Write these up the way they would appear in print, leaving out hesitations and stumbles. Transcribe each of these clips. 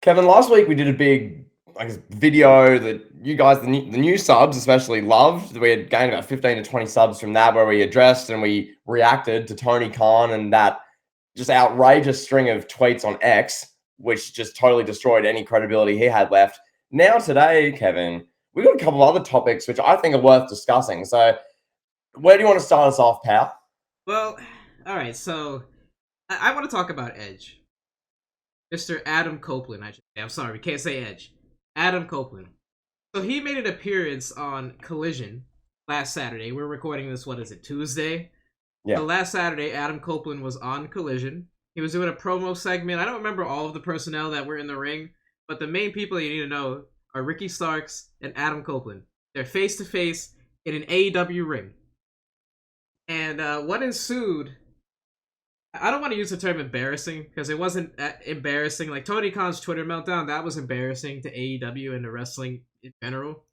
Kevin, last week we did a big video that you guys, the new subs especially, loved. We had gained about 15 to 20 subs from that, where we addressed and we reacted to Tony Khan and that just outrageous string of tweets on X, which just totally destroyed any credibility he had left. Now today, Kevin, we've got a couple of other topics which I think are worth discussing. So where do you want to start us off, pal? Well, all right. So I want to talk about Edge, Mr. Adam Copeland. I should say. I'm sorry, we can't say Edge. Adam Copeland. So he made an appearance on Collision last Saturday. We're recording this. What is it? Tuesday. Yeah. So last Saturday, Adam Copeland was on Collision. He was doing a promo segment. I don't remember all of the personnel that were in the ring, but the main people you need to know are Ricky Starks and Adam Copeland. They're face to face in an AEW ring. And what ensued, I don't want to use the term embarrassing because it wasn't embarrassing. Like Tony Khan's Twitter meltdown, that was embarrassing to AEW and the wrestling in general.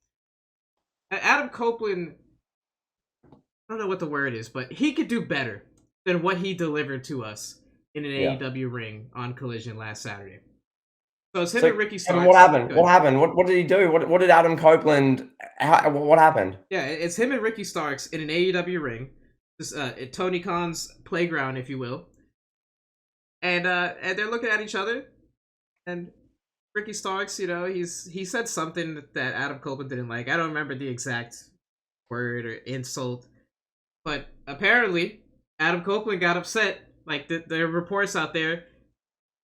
Adam Copeland, I don't know what the word is, but he could do better than what he delivered to us in an AEW ring on Collision last Saturday. So it's him and Ricky Starks. What happened? What happened? What did he do? What did Adam Copeland? What happened? Yeah, it's him and Ricky Starks in an AEW ring. This Tony Khan's playground, if you will. And they're looking at each other, and Ricky Starks, he said something that Adam Copeland didn't like. I don't remember the exact word or insult, but apparently Adam Copeland got upset. Like there are reports out there,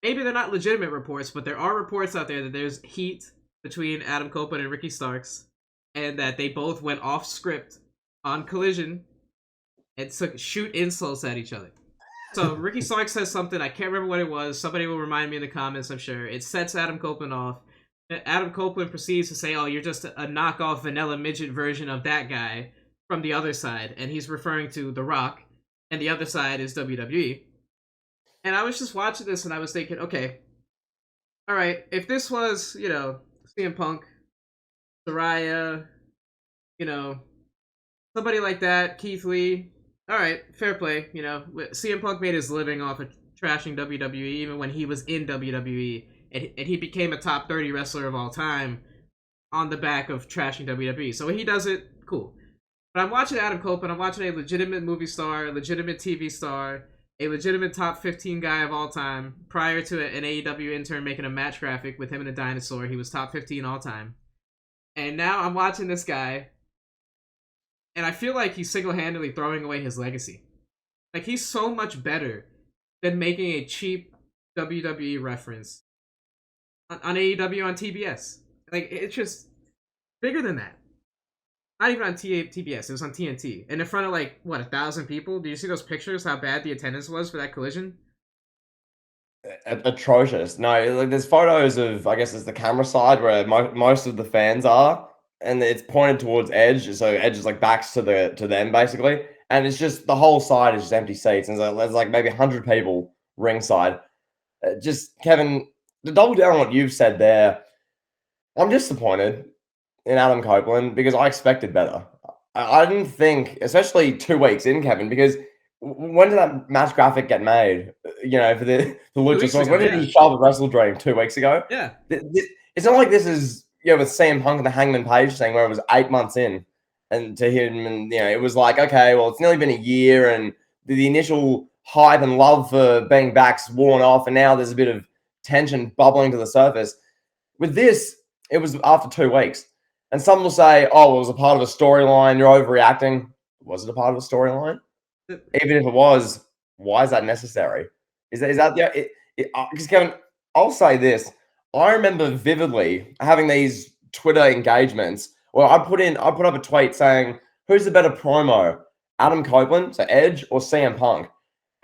maybe they're not legitimate reports, but there are reports out there that there's heat between Adam Copeland and Ricky Starks, and that they both went off script on Collision and shoot insults at each other. So Ricky Starks says something, I can't remember what it was. Somebody will remind me in the comments, I'm sure. It sets Adam Copeland off. Adam Copeland proceeds to say, oh, you're just a knockoff vanilla midget version of that guy from the other side. And he's referring to The Rock, and the other side is WWE. And I was just watching this and I was thinking, okay, all right, if this was, CM Punk, Saraya, somebody like that, Keith Lee, all right, fair play. CM Punk made his living off of trashing WWE even when he was in WWE, and he became a top 30 wrestler of all time on the back of trashing WWE. So when he does it, cool. But I'm watching Adam Copeland. I'm watching a legitimate movie star, a legitimate TV star, a legitimate top 15 guy of all time. Prior to an AEW intern making a match graphic with him and a dinosaur, he was top 15 all time. And now I'm watching this guy, and I feel like he's single-handedly throwing away his legacy. Like, he's so much better than making a cheap WWE reference on AEW on TBS. Like, it's just bigger than that. Not even on TBS, it was on TNT. And in front of, 1,000 people? Do you see those pictures, how bad the attendance was for that Collision? Atrocious. No, there's photos of, I guess it's the camera side where most of the fans are, and it's pointed towards Edge, so Edge is backs to them basically, and it's just the whole side is just empty seats, and there's maybe 100 people ringside. Just Kevin, to double down on what you've said there, I'm disappointed in Adam Copeland because I expected better. I didn't think, especially 2 weeks in, Kevin, because when did that match graphic get made? For the Luchasaurus. When did he show the Wrestle Dream 2 weeks ago? Yeah. It's not like this is with CM Punk and the Hangman Page thing where it was 8 months in, and to him, and it was like, okay, well, it's nearly been a year, and the initial hype and love for being back's worn off, and now there's a bit of tension bubbling to the surface. With this, it was after 2 weeks, and some will say, oh, it was a part of a storyline, you're overreacting. Was it a part of a storyline? Even if it was, why is that necessary? Is that because Kevin, I'll say this. I remember vividly having these Twitter engagements where I put up a tweet saying, who's the better promo, Adam Copeland, so Edge, or CM Punk?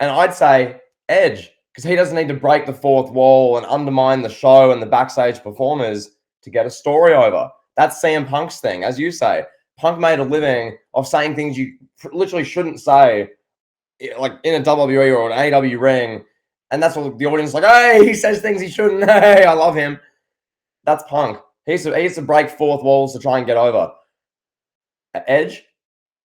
And I'd say Edge, because he doesn't need to break the fourth wall and undermine the show and the backstage performers to get a story over. That's CM Punk's thing. As you say, Punk made a living of saying things you literally shouldn't say, like in a WWE or an AEW ring. And that's what the audience is like, hey, he says things he shouldn't. Hey, I love him. That's Punk. He used to break fourth walls to try and get over. Edge,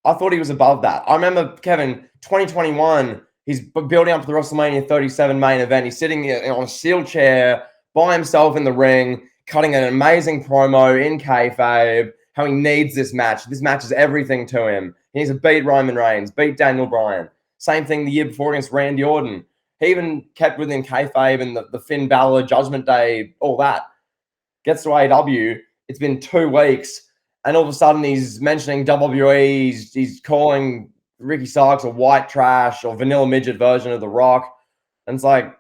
I thought he was above that. I remember, Kevin, 2021, he's building up to the WrestleMania 37 main event. He's sitting on a steel chair by himself in the ring, cutting an amazing promo in kayfabe, how he needs this match. This match is everything to him. He needs to beat Roman Reigns, beat Daniel Bryan. Same thing the year before against Randy Orton. He even kept within kayfabe and the Finn Balor Judgment Day, all that. Gets to AEW. It's been 2 weeks, and all of a sudden he's mentioning WWE. He's calling Ricky Starks a white trash or vanilla midget version of The Rock. And it's like,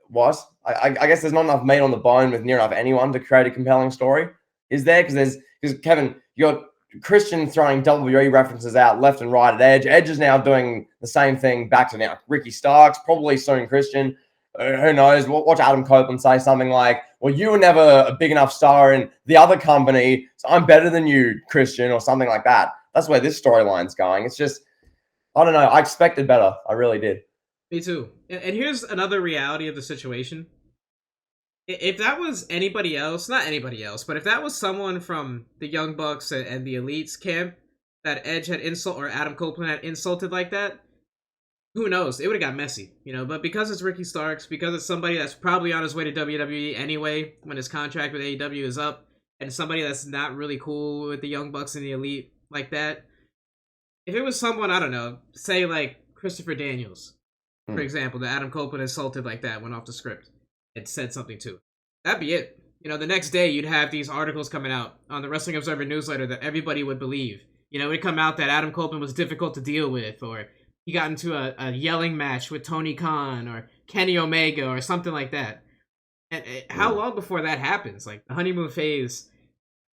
what? I guess there's not enough meat on the bone with near enough anyone to create a compelling story. Is there? Because Kevin, you got Christian throwing WWE references out left and right at Edge. Edge is now doing the same thing back to now Ricky Starks, probably soon Christian. Who knows? Watch Adam Copeland say something like, well, you were never a big enough star in the other company, so I'm better than you, Christian, or something like that. That's where this storyline's going. It's just, I don't know. I expected better. I really did. Me too. And here's another reality of the situation. If that was anybody else, not anybody else, but if that was someone from the Young Bucks and the Elites camp that Edge had or Adam Copeland had insulted like that, who knows? It would have got messy, But because it's Ricky Starks, because it's somebody that's probably on his way to WWE anyway when his contract with AEW is up, and somebody that's not really cool with the Young Bucks and the Elite like that. If it was someone, I don't know, say like Christopher Daniels, for example, that Adam Copeland insulted like that, went off the script, and said something to, that'd be it. The next day you'd have these articles coming out on the Wrestling Observer newsletter that everybody would believe. It'd come out that Adam Copeland was difficult to deal with, or he got into a yelling match with Tony Khan or Kenny Omega or something like that. And how long before that happens? Like the honeymoon phase,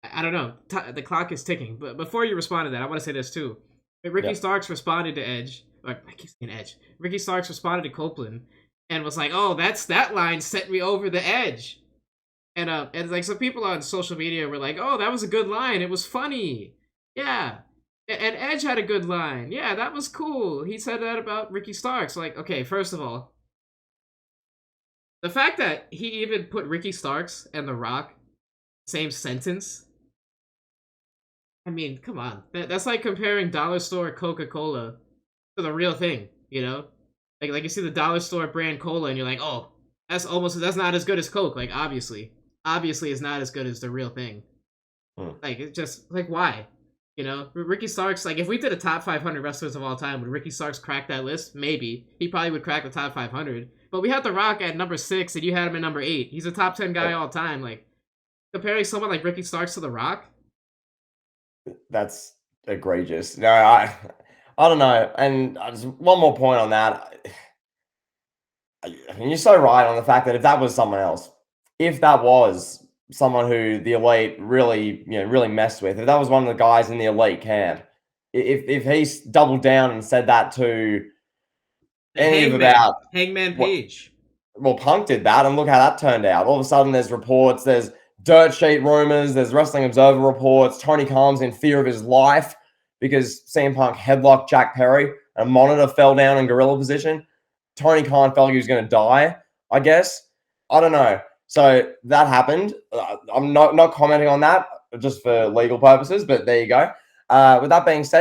I don't know. The clock is ticking. But before you respond to that, I want to say this too. Ricky Starks responded to Edge. Or, I keep saying Edge. Ricky Starks responded to Copeland and was like, "Oh, that line sent me over the edge." And like some people on social media were like, "Oh, that was a good line. It was funny." Yeah. And Edge had a good line. Yeah, that was cool. He said that about Ricky Starks. Like, okay, first of all, the fact that he even put Ricky Starks and The Rock same sentence. I mean, come on. That's like comparing dollar store Coca-Cola to the real thing, Like you see the dollar store brand cola and you're like, "Oh, that's not as good as Coke." Like obviously it's not as good as the real thing. Like it's just like why? Ricky Starks, like if we did a top 500 wrestlers of all time, would Ricky Starks crack that list? Maybe. He probably would crack the top 500. But we had The Rock at number 6 and you had him at number 8. He's a top 10 guy all time. Like comparing someone like Ricky Starks to The Rock? That's egregious. No, I don't know. And just one more point on that. I mean, you're so right on the fact that if that was someone else, if that was someone who the Elite really, really messed with, if that was one of the guys in the Elite camp, if he doubled down and said that to any of Hangman Page. Well, Punk did that, and look how that turned out. All of a sudden, there's reports, there's dirt sheet rumors, there's Wrestling Observer reports. Tony Khan's in fear of his life because CM Punk headlocked Jack Perry, and a monitor fell down in gorilla position. Tony Khan felt like he was going to die, I guess. I don't know. So that happened. I'm not commenting on that just for legal purposes, but there you go. With that being said,